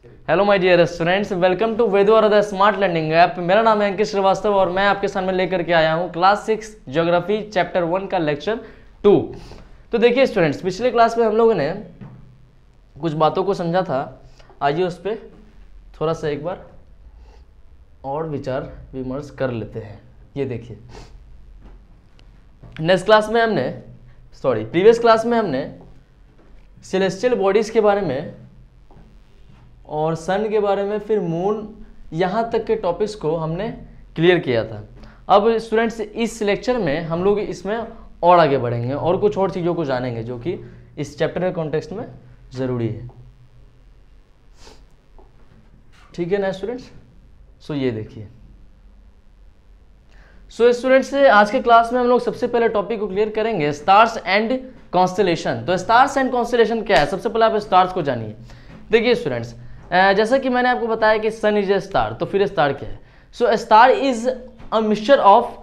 Hello my dear students, welcome to वेदो और the smart learning app. मेरा नाम है अंकित श्रीवास्तव और मैं आपके सामने लेकर के आया हूँ क्लास 6 ज्योग्राफी चैप्टर 1 का लेक्चर 2। तो देखिए स्टूडेंट्स, पिछले क्लास में हम लोगों ने कुछ बातों को समझा था। आइए उस पर थोड़ा सा एक बार और विचार विमर्श कर लेते हैं। ये देखिए, प्रीवियस क्लास में हमने सेलेस्टियल बॉडीज के बारे में और सन के बारे में, फिर मून, यहाँ तक के टॉपिक्स को हमने क्लियर किया था। अब स्टूडेंट्स, इस लेक्चर में हम लोग इसमें और आगे बढ़ेंगे और कुछ और चीज़ों को जानेंगे जो कि इस चैप्टर के कॉन्टेक्स्ट में ज़रूरी है। ठीक है ना स्टूडेंट्स? सो ये देखिए, सो स्टूडेंट्स, आज के क्लास में हम लोग सबसे पहले टॉपिक को क्लियर करेंगे, स्टार्स एंड कॉन्स्टेलेशन। तो स्टार्स एंड कॉन्स्टेलेशन क्या है? सबसे पहले आप स्टार्स को जानिए। देखिए स्टूडेंट्स, जैसा कि मैंने आपको बताया कि सन इज ए स्टार, तो फिर स्टार क्या है? So star is a mixture of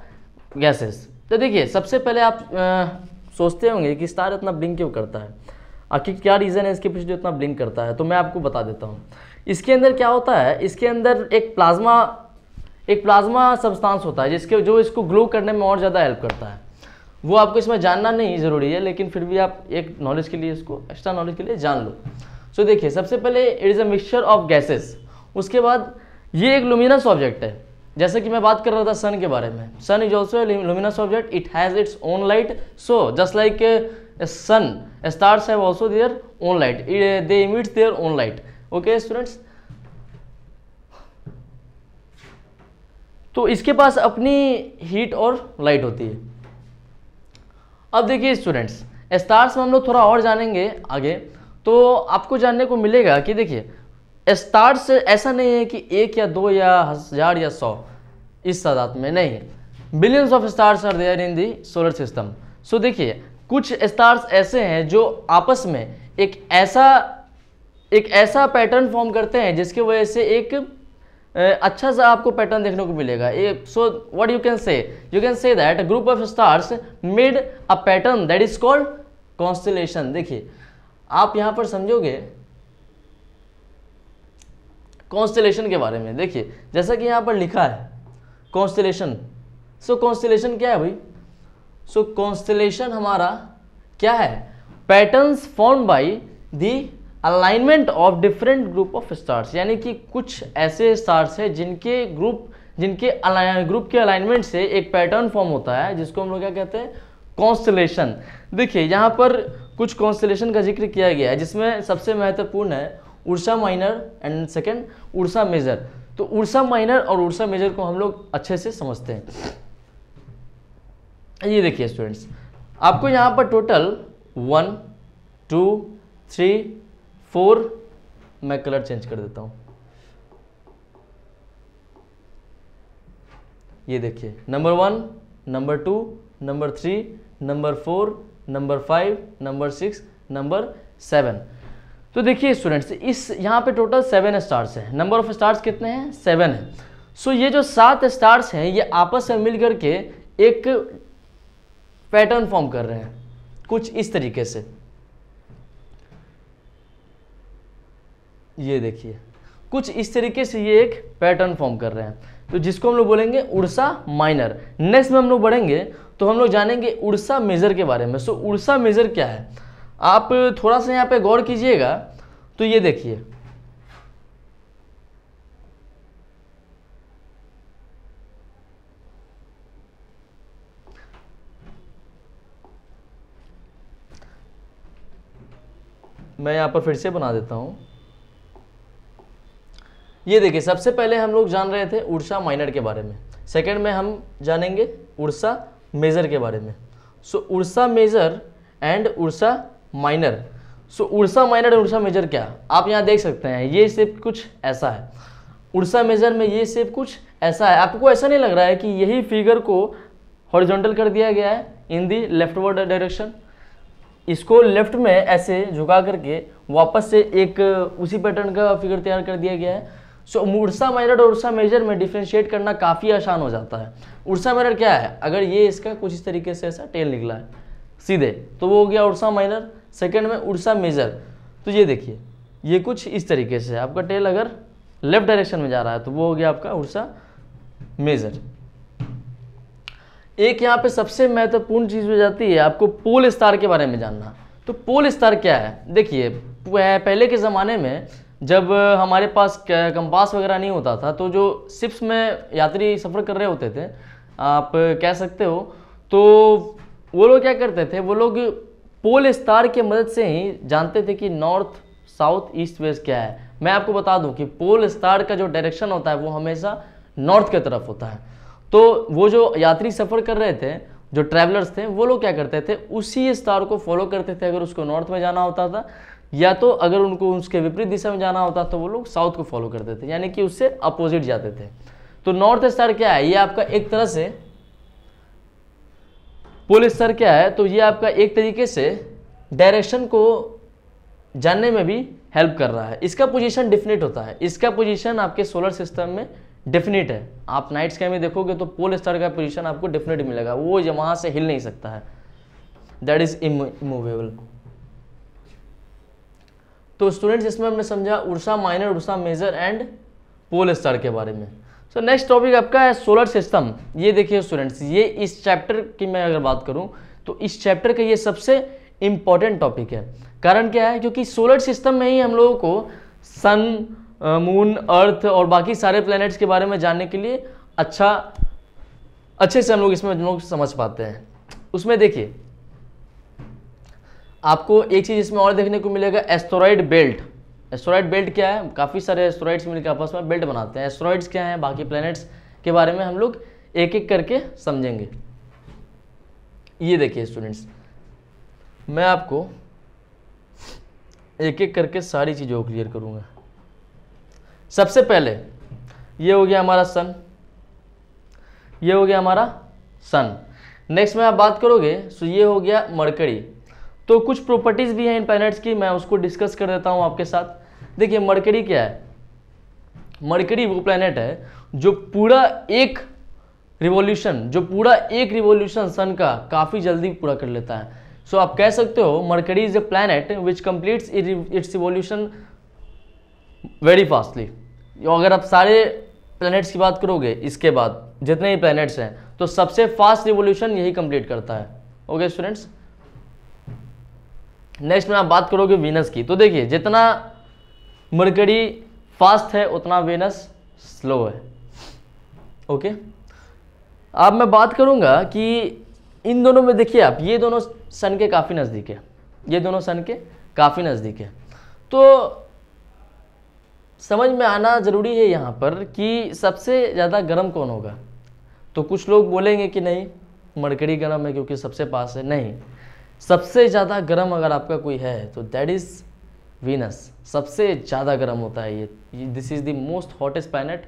gases. तो देखिए, सबसे पहले आप सोचते होंगे कि स्टार इतना ब्लिंक क्यों करता है, आखिर क्या रीज़न है इसके पीछे जो इतना ब्लिंक करता है। तो मैं आपको बता देता हूँ। इसके अंदर क्या होता है, इसके अंदर एक प्लाज्मा सब्सटेंस होता है जो इसको ग्लो करने में और ज़्यादा हेल्प करता है। वो आपको इसमें जानना नहीं ज़रूरी है, लेकिन फिर भी आप एक नॉलेज के लिए, इसको एक्स्ट्रा नॉलेज के लिए जान लो। सो देखिए, सबसे पहले it is a mixture of gases. उसके बाद ये एक लुमिनस ऑब्जेक्ट है। जैसे कि मैं बात कर रहा था सन के बारे में, sun is also luminous object, it has its own light. So just like sun, stars have also their own light, they emits their own light. Okay students, तो इसके पास अपनी हीट और लाइट होती है। अब देखिए स्टूडेंट्स, स्टार्स में हम लोग थोड़ा और जानेंगे आगे, तो आपको जानने को मिलेगा कि देखिए, स्टार्स ऐसा नहीं है कि एक या दो या 1000 या 100 इस तादाद में नहीं, billions of stars are there in the solar system. So देखिए, कुछ स्टार्स ऐसे हैं जो आपस में एक ऐसा पैटर्न फॉर्म करते हैं जिसकी वजह से एक अच्छा सा आपको पैटर्न देखने को मिलेगा। So what you can say that group of stars made a pattern that is called constellation. देखिए, आप यहां पर समझोगे कॉन्स्टेलेशन के बारे में। देखिए, जैसा कि यहां पर लिखा है कॉन्स्टेलेशन। सो कॉन्स्टेलेशन क्या है भाई? सो कॉन्स्टेलेशन हमारा क्या है? Patterns formed by the alignment of different group of stars. यानी कि कुछ ऐसे स्टार्स हैं जिनके ग्रुप के अलाइनमेंट से एक पैटर्न फॉर्म होता है, जिसको हम लोग क्या कहते हैं? कॉन्स्टेलेशन। देखिए, यहाँ पर कुछ कॉन्स्टेलेशन का जिक्र किया गया है, जिसमें सबसे महत्वपूर्ण है Ursa Minor and second Ursa Major. तो उर्सा माइनर और उर्सा मेजर को हम लोग अच्छे से समझते हैं। ये देखिए स्टूडेंट्स, आपको यहाँ पर टोटल 1 2 3 4, मैं कलर चेंज कर देता हूँ। ये देखिए, number 1, number 2, number 3, number 4, number 5, number 6, number 7। तो देखिए स्टूडेंट्स, इस यहाँ पे टोटल 7 स्टार्स हैं। नंबर ऑफ स्टार्स कितने हैं? 7 हैं। सो ये जो 7 स्टार्स हैं, ये आपस में मिल करके एक पैटर्न फॉर्म कर रहे हैं कुछ इस तरीके से। ये देखिए, कुछ इस तरीके से ये एक पैटर्न फॉर्म कर रहे हैं, तो जिसको हम लोग बोलेंगे उर्सा माइनर। नेक्स्ट में हम लोग बढ़ेंगे तो हम लोग जानेंगे उर्सा मेजर के बारे में। सो उर्सा मेजर क्या है, आप थोड़ा सा यहाँ पे गौर कीजिएगा। तो ये देखिए, मैं यहाँ पर फिर से बना देता हूँ। ये देखिए, सबसे पहले हम लोग जान रहे थे उर्सा माइनर के बारे में, सेकंड में हम जानेंगे उर्सा मेजर के बारे में। So Ursa Major and Ursa Minor. So Ursa Minor और उर्सा मेजर क्या, आप यहाँ देख सकते हैं, ये शेप कुछ ऐसा है। उर्सा मेजर में ये शेप कुछ ऐसा है। आपको ऐसा नहीं लग रहा है कि यही फिगर को हॉरिजॉन्टल कर दिया गया है इन दी लेफ्टवर्ड डायरेक्शन? इसको लेफ्ट में ऐसे झुका करके वापस से एक उसी पैटर्न का फिगर तैयार कर दिया गया है। सो उर्सा माइनर और उर्सा मेजर में डिफ्रेंशिएट करना काफ़ी आसान हो जाता है। उर्सा माइनर क्या है, अगर ये इसका कुछ इस तरीके से ऐसा टेल निकला है सीधे, तो वो हो गया उर्सा माइनर। सेकंड में उर्सा मेजर, तो ये देखिए ये कुछ इस तरीके से, आपका टेल अगर लेफ्ट डायरेक्शन में जा रहा है तो वो हो गया आपका उर्सा मेजर। एक यहाँ पे सबसे महत्वपूर्ण चीज हो जाती है आपको पोल स्टार के बारे में जानना। तो पोल स्टार क्या है? देखिए पहले के ज़माने में जब हमारे पास कंपास वगैरह नहीं होता था, तो जो शिप्स में यात्री सफ़र कर रहे होते थे, आप कह सकते हो, तो वो लोग क्या करते थे, वो लोग पोल स्टार की मदद से ही जानते थे कि नॉर्थ साउथ ईस्ट वेस्ट क्या है। मैं आपको बता दूं कि पोल स्टार का जो डायरेक्शन होता है वो हमेशा नॉर्थ की तरफ होता है। तो वो जो यात्री सफ़र कर रहे थे, जो ट्रैवलर्स थे, वो लोग क्या करते थे, उसी स्टार को फॉलो करते थे अगर उसको नॉर्थ में जाना होता था, या तो अगर उनको उसके विपरीत दिशा में जाना होता तो वो लोग साउथ को फॉलो करते थे, यानी कि उससे अपोजिट जाते थे। तो नॉर्थ स्टार क्या है? ये आपका एक तरह से पोल स्टार क्या है, तो ये आपका एक तरीके से डायरेक्शन को जानने में भी हेल्प कर रहा है। इसका पोजीशन डिफिनिट होता है, इसका पोजीशन आपके सोलर सिस्टम में डेफिनेट है। आप नाइट स्काई में देखोगे तो पोल स्टार का पोजीशन आपको डेफिनेट मिलेगा, वो वहां से हिल नहीं सकता है, दैट इज इमूवेबल। तो स्टूडेंट्स इसमें हमने समझा Ursa Minor, Ursa Major and pole star के बारे में। सो नेक्स्ट टॉपिक आपका है सोलर सिस्टम। ये देखिए स्टूडेंट्स, ये इस चैप्टर की मैं अगर बात करूं तो इस चैप्टर का ये सबसे इंपॉर्टेंट टॉपिक है। कारण क्या है? क्योंकि सोलर सिस्टम में ही हम लोगों को सन, मून, अर्थ और बाकी सारे प्लैनेट्स के बारे में जानने के लिए अच्छे से हम लोग इसमें लोग समझ पाते हैं। उसमें देखिए आपको एक चीज़ इसमें और देखने को मिलेगा, एस्टेरॉयड बेल्ट। एस्टेरॉयड बेल्ट क्या है? काफ़ी सारे एस्टेरॉइड्स मिलकर आपस में बेल्ट बनाते हैं। एस्टेरॉइड्स क्या है? बाकी प्लैनेट्स के बारे में हम लोग एक एक करके समझेंगे। ये देखिए स्टूडेंट्स, मैं आपको एक एक करके सारी चीज़ों को क्लियर करूँगा। सबसे पहले ये हो गया हमारा सन, ये हो गया हमारा सन। नेक्स्ट में आप बात करोगे तो ये हो गया मरकरी। तो कुछ प्रॉपर्टीज़ भी हैं इन प्लैनेट्स की, मैं उसको डिस्कस कर देता हूँ आपके साथ। देखिए मरकरी क्या है? मरकरी वो प्लैनेट है जो पूरा एक रिवॉल्यूशन सन का काफ़ी जल्दी पूरा कर लेता है। सो आप कह सकते हो mercury is a planet which completes it's revolution very fastly. अगर आप सारे प्लैनेट्स की बात करोगे, इसके बाद जितने ही प्लैनेट्स हैं, तो सबसे फास्ट रिवॉल्यूशन यही कंप्लीट करता है। ओके स्टूडेंट्स, नेक्स्ट में आप बात करोगे वीनस की। तो देखिए जितना मरकरी फास्ट है उतना वीनस स्लो है। ओके, अब मैं बात करूंगा कि इन दोनों में देखिए आप, ये दोनों सन के काफ़ी नज़दीक है, ये दोनों सन के काफ़ी नज़दीक है। तो समझ में आना ज़रूरी है यहाँ पर कि सबसे ज़्यादा गर्म कौन होगा। तो कुछ लोग बोलेंगे कि नहीं मरकरी गर्म है क्योंकि सबसे पास है। नहीं, सबसे ज़्यादा गर्म अगर आपका कोई है तो दैट इज़ वीनस। सबसे ज़्यादा गर्म होता है ये। This is the most hottest planet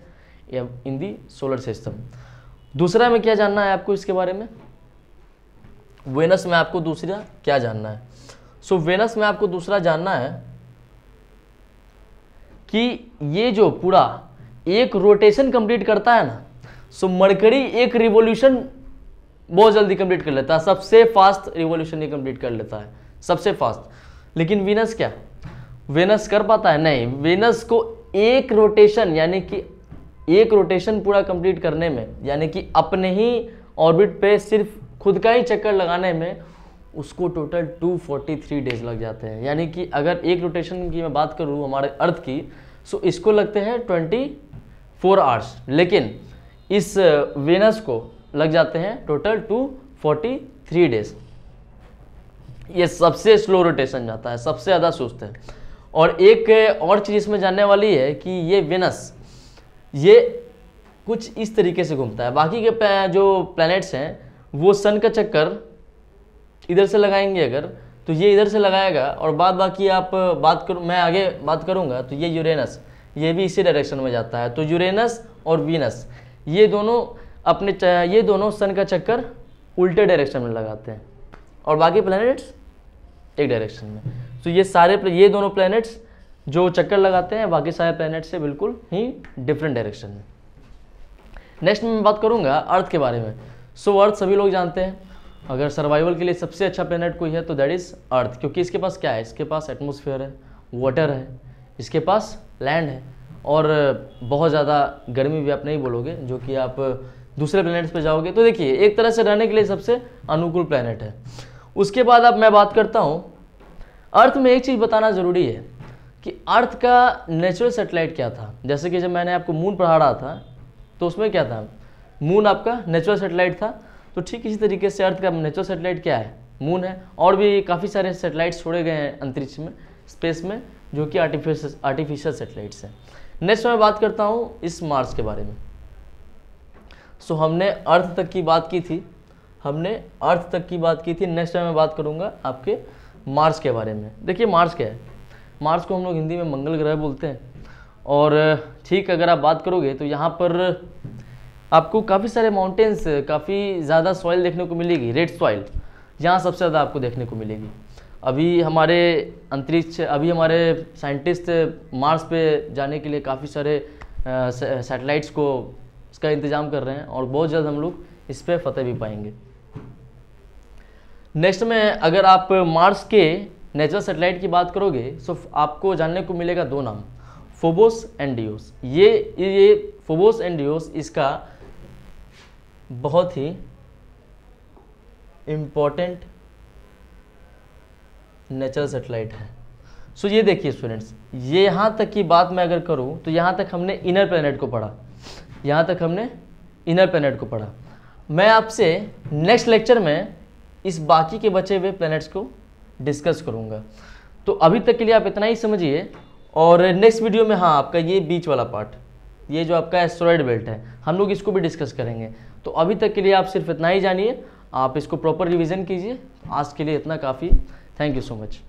in the solar system. दूसरा में क्या जानना है आपको इसके बारे में? वेनस में आपको दूसरा क्या जानना है? सो वेनस में आपको दूसरा जानना है कि ये जो पूरा एक रोटेशन कंप्लीट करता है ना, सो मरकरी एक रिवॉल्यूशन बहुत जल्दी कंप्लीट कर लेता है, सबसे फास्ट रिवॉल्यूशन ये कंप्लीट कर लेता है, सबसे फास्ट। लेकिन वीनस क्या, वीनस कर पाता है? नहीं, वीनस को एक रोटेशन, यानी कि एक रोटेशन पूरा कंप्लीट करने में, यानी कि अपने ही ऑर्बिट पे सिर्फ खुद का ही चक्कर लगाने में उसको टोटल 243 डेज लग जाते हैं। यानी कि अगर एक रोटेशन की मैं बात करूँ हमारे अर्थ की, सो इसको लगते हैं 24 आवर्स, लेकिन इस वीनस को लग जाते हैं टोटल 243 डेज। ये सबसे स्लो रोटेशन जाता है, सबसे ज़्यादा सुस्त है। और एक और चीज़ इसमें जानने वाली है कि ये वीनस ये कुछ इस तरीके से घूमता है। बाकी के जो प्लैनेट्स हैं वो सन का चक्कर इधर से लगाएंगे अगर, तो ये इधर से लगाएगा, और बाद बाकी आप बात करूँ, मैं आगे बात करूँगा, तो ये यूरेनस, ये भी इसी डायरेक्शन में जाता है। तो यूरेनस और वीनस ये दोनों सन का चक्कर उल्टे डायरेक्शन में लगाते हैं, और बाकी प्लैनेट्स एक डायरेक्शन में। तो ये दोनों प्लैनेट्स जो चक्कर लगाते हैं बाकी सारे प्लैनेट से बिल्कुल ही डिफरेंट डायरेक्शन में। नेक्स्ट में मैं बात करूंगा अर्थ के बारे में। सो अर्थ सभी लोग जानते हैं, अगर सर्वाइवल के लिए सबसे अच्छा प्लैनेट कोई है तो दैट इज़ अर्थ, क्योंकि इसके पास क्या है, इसके पास एटमॉस्फेयर है, वाटर है, इसके पास लैंड है और बहुत ज़्यादा गर्मी भी आप नहीं बोलोगे, जो कि आप दूसरे प्लैनेट्स पे जाओगे। तो देखिए एक तरह से रहने के लिए सबसे अनुकूल प्लैनेट है। उसके बाद अब मैं बात करता हूँ अर्थ में। एक चीज़ बताना ज़रूरी है कि अर्थ का नेचुरल सैटेलाइट क्या था। जैसे कि जब मैंने आपको मून पढ़ा रहा था तो उसमें क्या था, मून आपका नेचुरल सैटेलाइट था। तो ठीक इसी तरीके से अर्थ का नेचुरल सैटेलाइट क्या है, मून है। और भी काफ़ी सारे सैटेलाइट्स छोड़े गए हैं अंतरिक्ष में, स्पेस में, जो कि आर्टिफिशियल सैटेलाइट्स हैं। नेक्स्ट मैं बात करता हूँ इस मार्स के बारे में। सो हमने अर्थ तक की बात की थी, नेक्स्ट टाइम मैं बात करूँगा आपके मार्स के बारे में। देखिए मार्स क्या है, मार्स को हम लोग हिंदी में मंगल ग्रह बोलते हैं। और ठीक अगर आप बात करोगे तो यहाँ पर आपको काफ़ी सारे माउंटेन्स, काफ़ी ज़्यादा सॉइल देखने को मिलेगी, रेड सॉइल यहाँ सबसे ज़्यादा आपको देखने को मिलेगी। अभी हमारे साइंटिस्ट मार्स पे जाने के लिए काफ़ी सारे सैटेलाइट्स को इसका इंतज़ाम कर रहे हैं और बहुत जल्द हम लोग इस पर फतेह भी पाएंगे। नेक्स्ट में अगर आप मार्स के नेचुरल सैटेलाइट की बात करोगे तो आपको जानने को मिलेगा दो नाम, फोबोस एंड डियोस। ये फोबोस एंड डियोस इसका बहुत ही इम्पोर्टेंट नेचुरल सैटेलाइट है। सो ये देखिए स्टूडेंट्स, ये यहाँ तक की बात मैं अगर करूँ तो यहाँ तक हमने इनर प्लैनेट को पढ़ा। मैं आपसे नेक्स्ट लेक्चर में इस बाकी के बचे हुए प्लैनेट्स को डिस्कस करूँगा। तो अभी तक के लिए आप इतना ही समझिए और नेक्स्ट वीडियो में हाँ आपका ये बीच वाला पार्ट, ये जो आपका एस्टेरॉयड बेल्ट है, हम लोग इसको भी डिस्कस करेंगे। तो अभी तक के लिए आप सिर्फ इतना ही जानिए, आप इसको प्रॉपर रिवीजन कीजिए। आज के लिए इतना काफ़ी। Thank you so much.